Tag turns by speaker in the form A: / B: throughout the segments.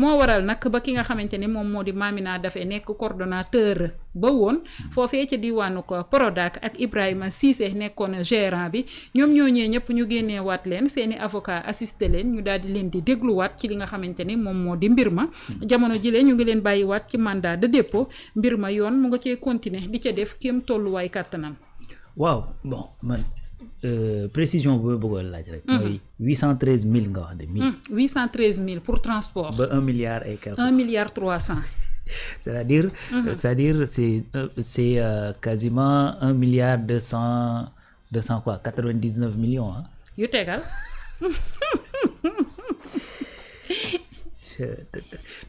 A: moo waral nag ba ki nga xamante ni moom moo di Mamina Daffé nekk coordonnateur ba woon foofee ca diwaanu ko Prodac ak Ibrahima Cissé nekkoon gérant bi ñoom ñooñee ñëpp ñu génneewaat leen seeni avocat assisté leen ñu daal di leen di dégluwaat ci li nga xamante ni moom moo di mbir ma jamono jile ñu ngi leen bàyyiwaat ci mandat de dépôt mbir ma yoon mu nga cee continuer di ca def kéem tolluwaay kàttanam.
B: waaw bon man précision bu ma bëggoon laaj rek. mooy 813 000 nga wax de.
A: 813 000 pour transport.
B: ba 1 milliard et quelque.
A: 1 milliard 300.
B: c'est-à-dire c'est quasiment 1 milliard 200 quoi 99 millions ah.
A: yu tegal.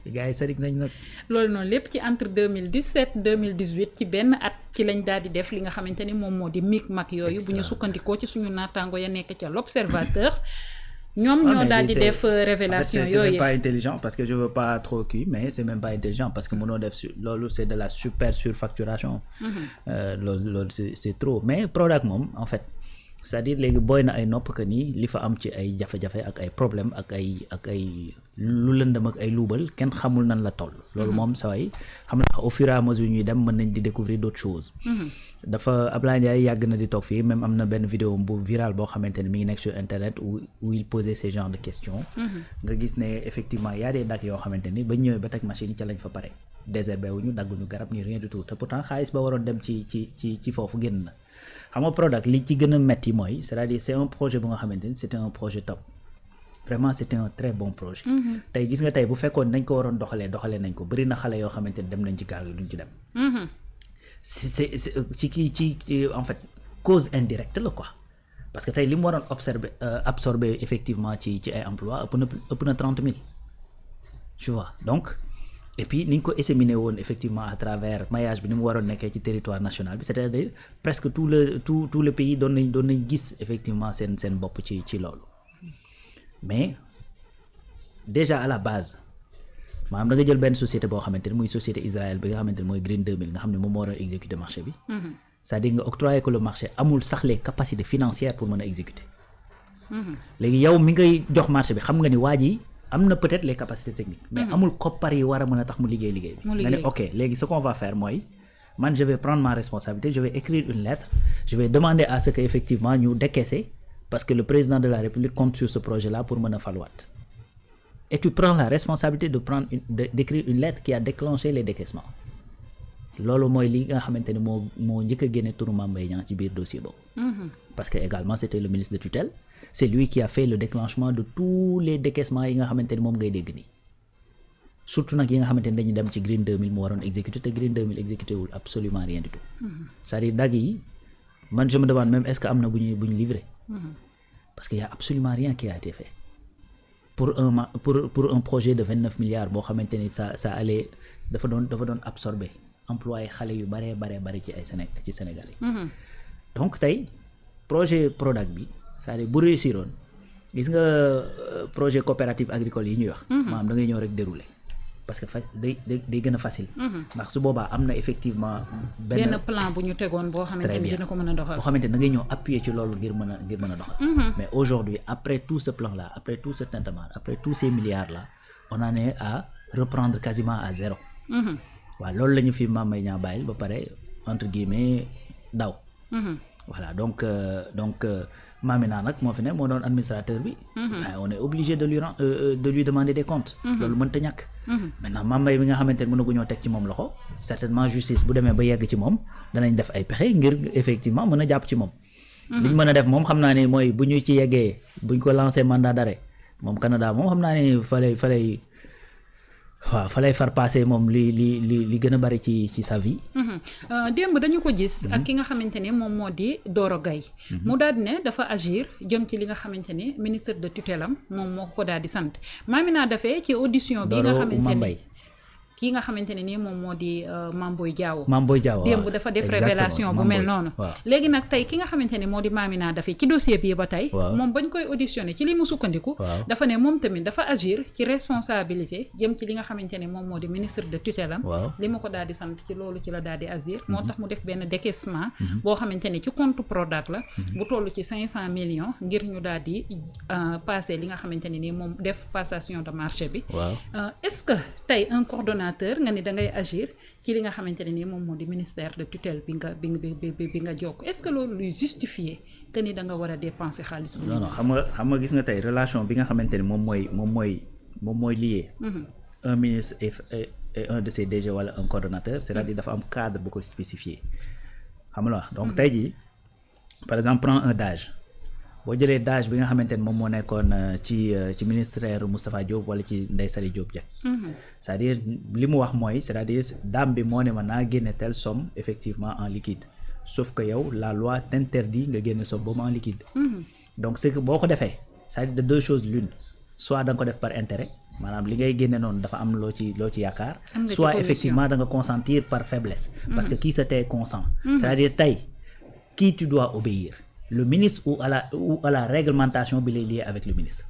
B: gars yi sadik nañ nag.
A: loolu noonu lépp ci entre 2017 2018 ci benn at ci lañ daal di def li nga xamante ni moom moo di micmac yooyu bu ñu sukkandikoo ci suñu naataango ya nekk ca l'observateur ñoom ñoo daal di def révélation yooyu.
B: c'est même pas intelligent parce que je veux pas trop kii mais c'est même pas intelligent parce que mënoo def loolu c'est de la super surfacturation. loolu c'est trop mais Prodac moom en fait. c'est-à-dire léegi booy na ay nopp que nii li fa am ci ay jafe-jafe ak ay problème ak ay lu lëndëm ak ay luubal kenn xamul nan la toll. loolu moom saa yi xam na au fur et à mesure ñuy dem mën nañ di découvrir d'autres choses. dafa Ablaye Ndiaye yàgg na di toog fii même am na benn vidéo bu viral boo xamante ne mi ngi nekk sur internet où il posait ce genre de questions. nga gis ne effectivement y a des dates yoo xamante ni ba ñëwee ba teg machine yi ca lañ fa pare désherbé wuñu dagguñu garab ni rien du tout te pourtant xaalis ba waroon dem ci foofu génn na. xam nga Prodac li ci gën a metti mooy c'est-à-dire c'est un projet bu nga xamante ni c'était un projet top vraiment c'était un très bon projet. tey gis nga tey bu fekkoon nañ ko waroon doxalee nañ ko bari na xale yoo xamante ni dem nañ ci gaal gi duñ ci dem. c'est ci en fait cause indirecte la quoi parce que tey li mu waroon absorber effectivement ci ay emploi ëpp na 30 000 tu vois donc. et puis ni ñu ko disséminé woon effectivement à travers maillage bi ni mu waroon nekkee ci territoire national bi c'est-à-dire presque tout le pays doon nañ gis effectivement seen bopp ci loolu mais déjà à la base maanaam da nga jël benn société boo xamante ni muy société Israël bi nga xamante ni mooy Green 2000 nga xam ne moom moo waroon exécuter marché bi. c'est-à-dire nga octroyer ko le marché amul sax les capacités financières pour mën a exécuter. léegi yow mi ngay jox marché bi xam nga ni waa ji am na peut-être les capacités techniques. mais amul koppar yi war a mën a tax mu liggéey bi. nga ne ok léegi ce qu'on va faire mooy man je vais prendre ma responsabilité je vais écrire une lettre je vais demander à ce que effectivement ñu décaisser parce que le président de la République compte sur ce projet-là pour mën a faluwaat et tu prends la responsabilité d'écrire une lettre qui a déclenché les décaissements loolu mooy li nga xamante ne moo njëkk a génne turu Mame Mbaye Niang ci biir dossier boobu. parce que également c'était le ministre de tutelle. c'est lui qui a fait le déclenchement de tous les décaissements yi nga xamante ni moom ngay dégg nii surtout nag yi nga xamante ni dañu dem ci Green 2000 mu waroon exécuter te Green 2000 exécuté wul absolument rien du tout. c'est-à-dire dag yi man je me demande même est-ce que am na bu ñu livré. parce que y a absolument rien qui a été fait pour un projet de 29 milliards boo xamante ni ça allait dafa doon absorber employé xale yu bare ci ay ci Sénégal yi. donc tey projet Prodac bi. c'est-à-dire bu réussiroon gis nga projet coopérative agricole yi ñuy wax. maanaam da ngay ñëw rek dérouler parce que day gën a facile. ndax su boobaa am na effectivement.
A: benn plan bu ñu tegoon boo xamante ni dina ko mën a doxal.
B: boo xamante ni da ngay ñëw appuyer ci loolu ngir mën a doxal. mais aujourd'hui après tout ce plan-là après tout ce tintamarre après tous ces milliards-là on en est à reprendre quasiment à zéro. waaw loolu la ñu fi Mame Mbaye Niang bàyyil ba pare entre guillemets daw. voilà donc Mamina nag moo fi ne moo doon administrateur bi. on est obligé de lui demander des comptes. loolu mënta ñàkk. maintenant Mame Mbaye bi nga xamante ne mënaguñoo teg ci moom loxo certainement justice bu demee ba yegg ci moom danañ def ay pexe ngir effectivement mën a jàpp ci moom. li ñu mën a def moom xam naa ne mooy bu ñu ci yeggee buñ ko lancé mandat d'arrêt moom Canada moom xam naa ne fa lay far passé moom li gën a bari ci sa vie.
A: démb dañu ko gis. ak ki nga xamante ne moom moo di Doro Gaye. mu daal di ne dafa agir jëm ci li nga xamante ni ministre de tutelle am moom moo ko daal di sant Mamina Daffé ci audition bi nga xamante ni kii nga xamante ne nii moom moo di Mame Boye Diao
B: démb
A: dafa def révélation bu mel noonu léegi nag tey ki nga xamante ne moo di Mamina Daffé ci dossier bi ba tey moom bañ koy auditionné ci li mu sukkandiku dafa ne moom tamit dafa agir ci responsabilité jëm ci li nga xamante ne moom moo di ministre de tutelle am li ma ko daal di sant ci loolu ci la daal di agir moo tax mu def benn décaissement boo xamante ne ci compte Prodac la bu toll ci 500 millions ngir ñu daal di passé li nga xamante ne nii moom def passation de marché bi est-ce que tey un coordonnateur nga ni da ngay agir ci li nga xamante ne nii moom moo di ministère de tutelle bi nga jokk est-ce que loolu luy justifier que ni da nga war a dépenser xaalis bi
B: non xam nga gis nga tey relation bi nga xamante ne moom mooy lié un ministre et un de ses DG wala un coordonnateur c'est-à-dire dafa am cadre bu ko spécifié xam nga donc tey jii par exemple prends un DAGE boo jëlee DAGE bi nga xamante ne moom moo nekkoon ci ministère Moustapha Diop wala ci Ndeye Saly Diop Dieng c'est-à-dire li mu wax mooy c'est-à-dire dame bi moo ne ma naa génne telle somme effectivement en liquide sauf que yow la loi t'interdit nga génne somme boobu en liquide donc c'est que boo ko defee c'est-à-dire de deux choses l'une soit da nga ko def par intérêt maanaam li ngay génne noonu dafa am loo ci yaakaar soit effectivement da nga consentir par faiblesse parce que qui se tait consent c'est-à-dire tey qui tu dois obéir le ministre ou à la réglementation bi lay lié avec le ministre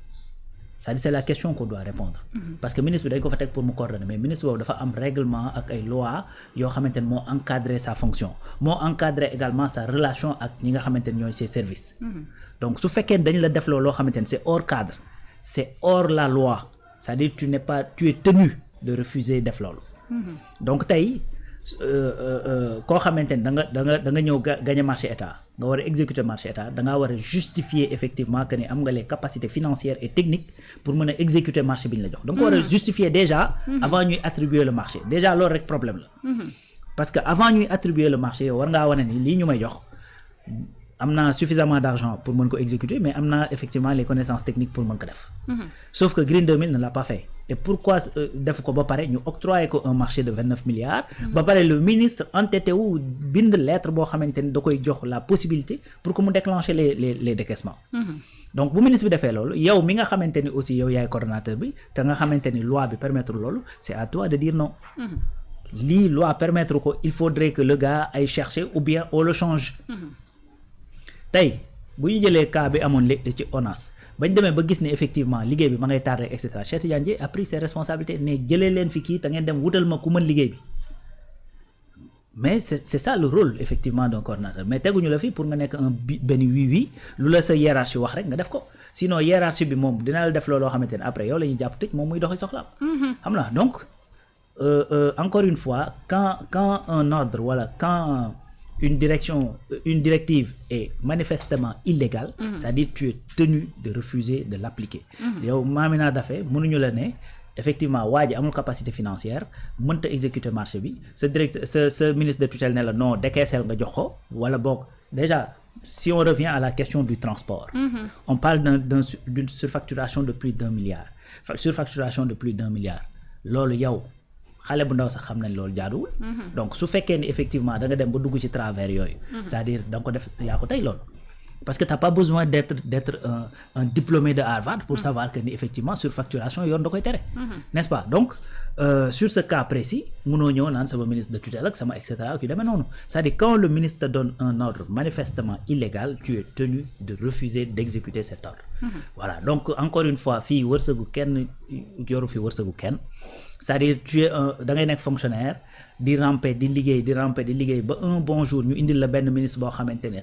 B: c'est-à-dire c'est la question qu'on doit répondre parce que ministre bi dañ ko fa teg pour mu coordonner mais ministre boobu dafa am règlement ak ay loi yoo xamante ne moo encadrer sa fonction moo encadrer également sa relation ak ñi nga xamante ne ñooy ses services donc su fekkee dañ la def loo xamante ne c'est hors cadre c'est hors la loi c'est-à-dire tu es tenu de refuser def loolu donc tey koo xamante ne da nga ñëw gagner marché état nga war a exécuter marché état da ngaa war a justifier effectivement que ni am nga les capacités financières et techniques pour mën a exécuter marché bi ñu la jox da nga ko war a justifier déjà avant ñuy attribuer le marché déjà loolu rek problème la parce que avant ñuy attribuer le marché yow war ngaa wane ni lii ñu may jox am naa suffisamment d'argent pour mën ko exécuter mais am naa effectivement les connaissances techniques pour mën ko def sauf que Green 2000 ne l'a pas fait et pourquoi def ko ba pare ñu octroyer ko un marché de 29 milliards ba pare le ministre entêté wu bind lettre boo xamante ni da koy jox la possibilité pour que mu déclencher les décaissements donc bu ministre bi defee loolu yow mi nga xamante ni aussi yow yaay coordonnateur bi te nga xamante ni loi bi permettre loolu c'est à toi de dire non lii loi permettre ko il faudrait que le gars aille chercher ou bien on le change tey bu ñu jëlee cas bi amoon ci ONAS bañ demee ba gis ne effectivement liggéey bi ma ngay tardé et cetera Cheikh Tidiane Dièye a pris ses responsabilités ne jëlee leen fi kii te ngeen dem wutal ma ku mën liggéey bi mais c'est ça le rôle effectivement d'un coordonnateur mais teguñu la fi pour nga nekk benn oui lu la sa hiérarchie wax rek nga def ko sinon hiérarchie bi moom dina la def looloo xamante ne après yow la ñuy jàpp tëj moom muy doxi soxlaam xam na donc encore une fois quand un ordre wala quand une directive est manifestement illégale c'est-à-dire tu es tenu de refuser de l'appliquer yow Mamina Daffé mënuñu la ne effectivement waa ji amul capacité financière mënta exécuter marché bi sa ministre de tutelle ne la non décaissel nga jox ko wala boog déjà si on revient à la question du transport on parle d'une surfacturation de plus d'1 milliard loolu yow xale bu ndaw sax xam nañ loolu jaaduwul donc su fekkee ni effectivement da nga dem ba dugg ci travers yooyu c'est-à-dire da nga ko def yaa ko tey loolu parce que t'as pas besoin d'être un diplômé de Harvard pour savoir que ni effectivement surfacturation yoon da koy tere n'est-ce pas donc sur ce cas précis mënoo ñëw naan sama ministre de tutelle ak sama et cetera ak yu demee noonu c'est-à-dire quand le ministre te donne un ordre manifestement illégal tu es tenu de refuser d'exécuter cet ordre voilà donc encore une fois fii wërsëgu kenn yoru fi wërsëgu kenn c'est-à-dire tu es da ngay nekk fonctionnaire di ramper di liggéey ba un bon jour ñu indil la benn ministre boo xamante ne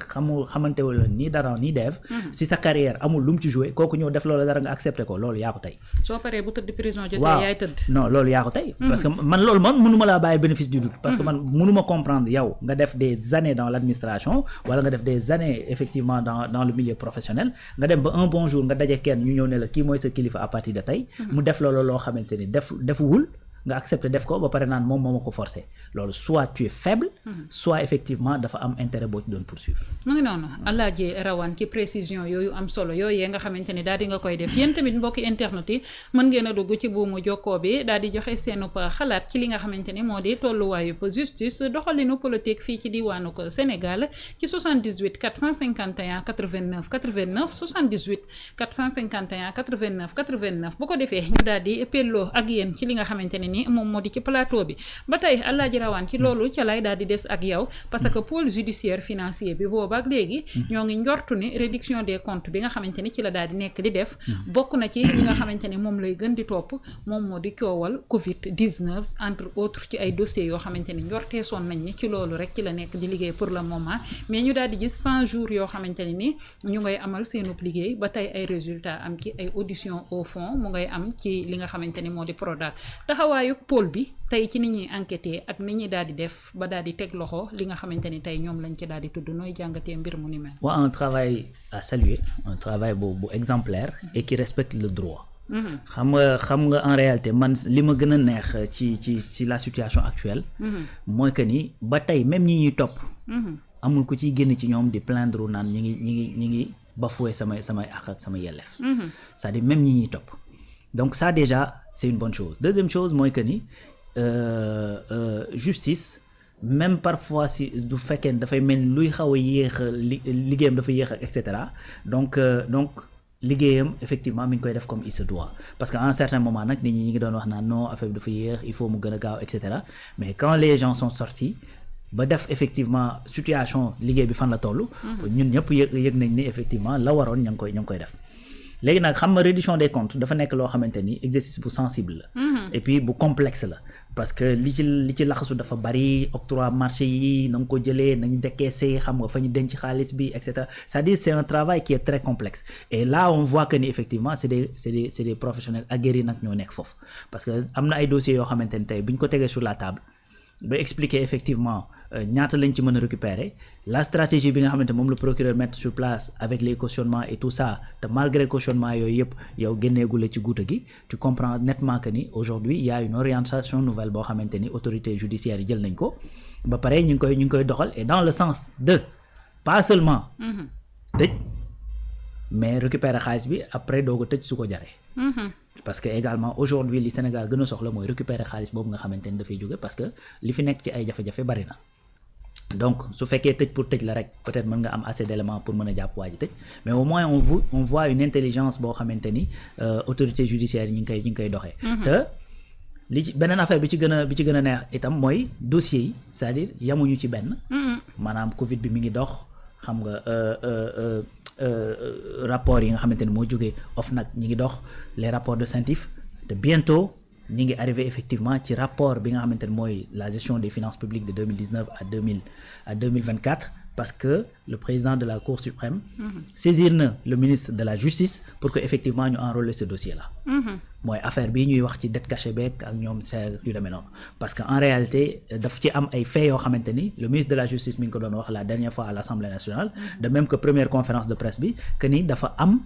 B: xamante wala ni dara ni dev si sa carrière amul lu mu ci joué kooku ñëw def loolu dara nga accepté ko loolu yaa ko tey
A: soo paree bu tëdd prison jotee yaay tëdd
B: non loolu yaa ko tey parce que man loolu man mënuma laa bàyyi bénéfice du doute parce que man mënuma comprendre yow nga def des années dans l'administration wala nga def des années effectivement dans le milieu professionnel nga dem ba un bon jour nga daje kenn ñu ñëw ne la kii mooy sa kilifa à partir de tey mu def loolu loo xamante ni defuwul nga accepté def ko ba pare naan moom moo ma ko forcé loolu soit tu es faible soit effectivement dafa am intérêt boo ci doon poursuivre
A: mu ngi noonu Alaaji Rawane ci précision yooyu am solo yooyu nga xamante ni daal di nga koy def yéen tamit mbokki internet yi mën ngeen a dugg ci buumu jokkoo bi daal di joxe seenu xalaat ci li nga xamante ni moo di tolluwaayu justice doxalinu politique fii ci diwaanu ko Sénégal ci 78 451 89 89 78 451 89 89 bu ko defee ñu daal di pelloo ak yéen ci li nga xamante ne ni moom moo di ci plateau bi ba tey Alaaji Rawaan ci loolu ca lay daal di des ak yow parce que pôle judiciaire financier bi boobaak léegi ñoo ngi njortu ni réduction des comptes bi nga xamante ni ci la daal di nekk di def bokk na ci li nga xamante ni moom lay gën di topp moom moo di coowal Covid 19 entre autres ci ay dossiers yoo xamante ni njorteesoon nañ ni ci loolu rek ci la nekk di liggéey pour le moment mais ñu daal di gis 100 jours yoo xamante ne ni ñu ngay amal seenub liggéey ba tey ay résultats am ci ay audition au fond mu ngay am ci li nga xamante ni moo di Prodac taxawaayu pôle bi tey ci ni ñuy enquêter ak ni ñuy daal di def ba daal di teg loxo li nga xamante ni tey ñoom lañ ci daal di tudd nooy jàngatee mbir mu ni mel.
B: waaw un travail à saluer un travail bu exemplaire et qui respecte le droit. xam nga en réalité man li ma gën a neex ci la situation actuelle. mooy que ni ba tey même ñi ñuy topp. amul ku ciy génn ci ñoom di plaindre naan ñi ngi bafoué samay àq ak sama yelleef. c'est-à-dire même ñi ñuy topp donc ça déjà c'est une bonne chose deuxième chose mooy que ni justice même parfois si du fekkee dafay mel luy xaw a yéex liggéeyam dafa yéex et cetera donc liggéeyam effectivement mi ngi koy def comme il se doit parce que à un certain moment nag nit ñi ngi doon wax naan non affaire bi dafa yéex il faut mu gën a gaaw et cetera mais quand les gens sont sortis ba def effectivement situation liggéey bi fan la toll. ñun ñëpp yëg nañ ni effectivement la waroon ña ngi koy def. léegi nag xam nga reddition des comptes dafa nekk loo xamante ni exercice bu sensible la. et puis bu complexe la parce que li ci laxasu dafa bari octroi marché yi na nga ko jëlee nañu décaissé xam nga fa ñu denc xaalis bi et cetera c'est-à-dire c'est un travail qui est très complexe et là on voit que ni effectivement c'est des professionnels aguerris nag ñoo nekk foofu parce que am na ay dossiers yoo xamante ni tey bu ñu ko tegee sur la table ba expliquer effectivement ñaata lañ ci mën a récupérer la stratégie bi nga xamante moom le procureur mettre sur place avec les cautionnements et tout ça te malgré cautionnement yooyu yëpp yow génneegule ci guuta gi tu comprends nettement que ni aujourd'hui il y a une orientation nouvelle boo xamante ni autorité judiciaire yi jël nañ ko ba pare ñu ngi koy doxal et dans le sens de pas seulement tëj mais récupérer xaalis bi après doo ko tëj su ko jaree parce que également aujourd'hui li Sénégal gën a soxla mooy récupérer xaalis boobu nga xamante ni dafay jóge parce que li fi nekk ci ay jafe-jafe bari na donc su fekkee tëj pour tëj la rek peut-être mën nga am assez d'éléments pour mën a jàpp waa ji tëj mais au moins on voit une intelligence boo xamante ni autorité judiciaire yi ñu ngi koy doxee te li ci beneen affaire bi ci gën a neex itam mooy dossiers yi c'est-à-dire yamuñu ci benn maanaam Covid bi mi ngi dox xam nga rapport yi nga xamante ni moo jógee OFNAC ñi ngi dox les rapports de CENTIF te bientôt ñi ngi arrivé effectivement ci rapport bi nga xamante ni mooy la gestion des finances publiques de 2019 à 2024 parce que le président de la Cour suprême saisir na le ministre de la Justice pour que effectivement ñu enrôler ce dossier là mooy affaire bii ñuy wax ci dette cachée beeg ak ñoom seen yu demee noonu parce que en réalité daf ci am ay faits yoo xamante ni le ministre de la Justice mi ngi ko doon wax la dernière fois à l'Assemblée nationale de même que première conférence de presse bi que ni dafa am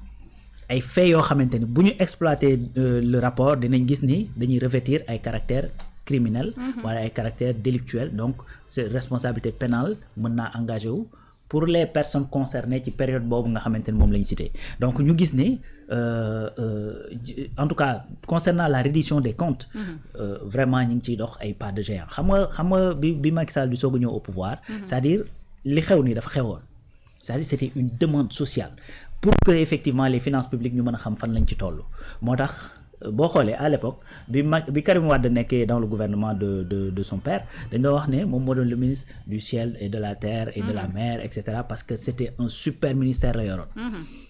B: ay faits yoo xamante ni bu ñu exploiter le rapport dinañ gis ni dañuy revêtir ay caractères criminels wala ay caractères délictuels donc c'est responsabilité pénale mën naa engagé wu pour les personnes concernées ci période boobu nga xamante ni moom la ñu cité donc ñu gis ni en tout cas concernant la reddition des comptes vraiment ñu ngi ciy dox ay pas de géant xam nga bi Macky Sall di soog a ñëw au pouvoir c'est-à-dire li xew ni dafa xewoon c'est-à-dire c'était une demande sociale pour que effectivement les finances publiques ñu mën a xam fan lañ ci toll moo tax boo xoolee à l'époque bi Karim Wade nekkee dans le gouvernement de son père dañ doon wax ne moom moo doon le ministre du ciel et de la terre et de la mer et cetera parce que c'était un super ministère la yoroon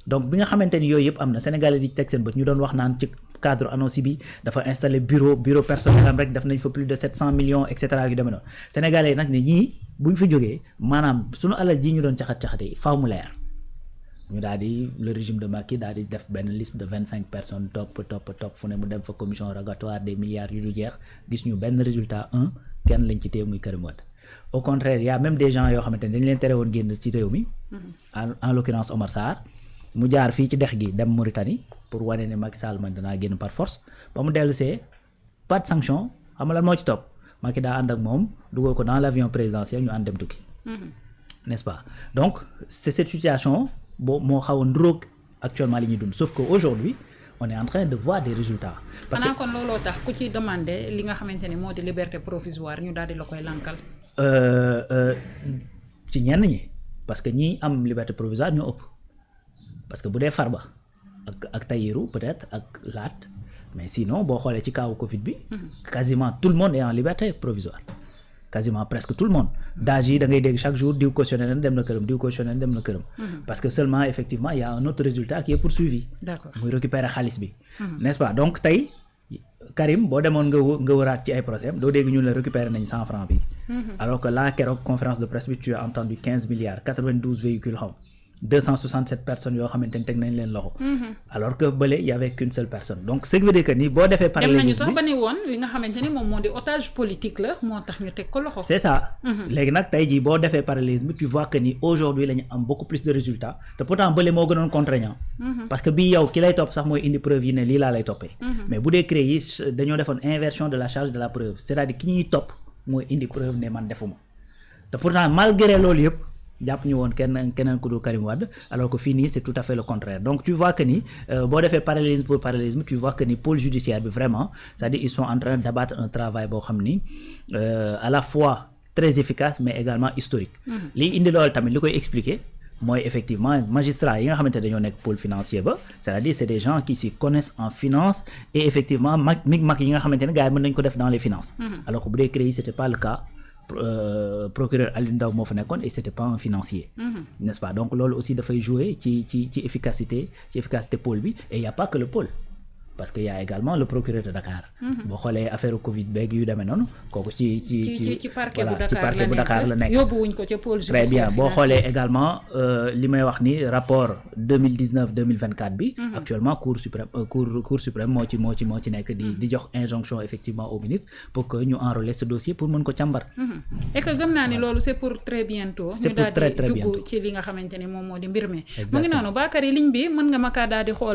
B: donc bi nga xamante ni yooyu yëpp am na Sénégalais di teg seen bët ñu doon wax naan ci cadre annonce bi dafa installé bureau personnel am rek def nañ fa plus de 700 millions et cetera yu demee noonu Sénégalais yi nag ne ñii buñ fi jógee maanaam suñu alal ji ñu doon caxat-caxate faaw mu leer ñu daal di le régime de Macky daal di def benn liste de 25 personnes topp fu ne mu dem fa commission rogatoire des milliards yu du jeex gis ñu benn résultat kenn lañ ci téye muy Karim Wade au contraire y a même des gens yoo xamante ne dañ leen tere woon génn ci réew mi en l'occurrence Omar Sarr mu jaar fii ci dex gi dem Mauritanie pour wane ne Macky Sall man danaa génn par force ba mu dellu see pas de sanction xam nga lan moo ci topp Macky daa ànd ak moom dugal ko dans l'avion présidentiel ñu ànd dem tukki n'est-ce pas donc c'est cette situation moo xaw a nduróog actuellement li ñuy dund sauf que aujourd'hui on est en train de voir des résultats. parce que
A: kon looloo tax ku ci demander li nga xamante ni moo di liberté provisoire ñu daal di la koy lankal.
B: ci ñenn ñi parce que ñi am liberté provisoire ñoo ëpp parce que bu dee Farba ak Tahirou peut-être ak Laat mais sinon boo xoolee ci kaawu Covid bi quasiment tout le monde est en liberté provisoire quasiment presque tout le monde d'âge yi da ngay dégg chaque jour diw cautionné na dem na këram diw cautionné na dem na këram parce que seulement effectivement il y a un autre résultat qui est poursuivi muy récupérer xaalis bi n'est-ce pas donc tey Karim boo demoon nga wëraat ci ay procès doo dégg ñu la récupérer nañ 100 francs bi alors que là keroog conférence de presse bi tu as entendu 15 milliards 92 véhicules 267 personnes yoo xamante ni teg nañ leen loxo alors que bële y avait qu'une seule personne donc ce qui veut dire que ni boo defee parallélisme
A: dem nañu sax ba ne woon li nga xamante ni moom moo di otage politique la moo tax ñu teg ko loxo
B: c'est ça léegi nag tey jii boo defee parallélisme tu vois que ni aujourd'hui la ñu am beaucoup plus de résultats te pourtant bële moo gënoon contraignant parce que bii yow ki lay topp sax mooy indi preuve yi ne lii laa lay toppee mais bu dee CREI yi dañoo defoon inversion de la charge de la preuve c'est-à-dire ki ñuy topp mooy indi preuve ne man defuma te pourtant malgré loolu yëpp jàpp ñu woon keneen ku dul Karim Wade alors que fii nii c'est tout à fait le contraire donc tu vois que ni boo defee parallélisme pour parallélisme tu vois que ni pôle judiciaire bi vraiment c'est-à-dire ils sont en train d'abattre un travail boo xam ni à la fois très efficace mais également historique lii indi loolu tamit li koy expliquer mooy effectivement magistrats yi nga xamante dañoo nekk pôle financier ba c'est-à-dire c'est des gens qui s'y connaissent en finance et effectivement mag yi nga xamante ne gars yi mën nañu ko def dans les finances alors que bu dee CREI c'était pas le cas procureur Aliou Ndao moo fa nekkoon et c'était pas un financier n'est-ce pas donc loolu aussi dafay jouer ci efficacité pôle bi et il y a pas que le pôle parce que y a également le procureur de Dakar boo xoolee affaire Covid beeg yu demee noonu kooku ci
A: parquet bu Dakar la nekk yóbbuwuñ ko ca pôle
B: très bien boo xoolee également li may wax ni rapport 2019-2024 bi actuellement cour suprême moo ci nekk di jox injonction effectivement au ministre pour que ñu enrôler ce dossier pour mën ko càmbar
A: et que gëm naa ni loolu c'est pour très bientôt ñu daal di dugg ci li nga xamante ni moom moo di mbir mi mu ngi noonu Bakary ligne bi mën nga ma kaa daal di xoolal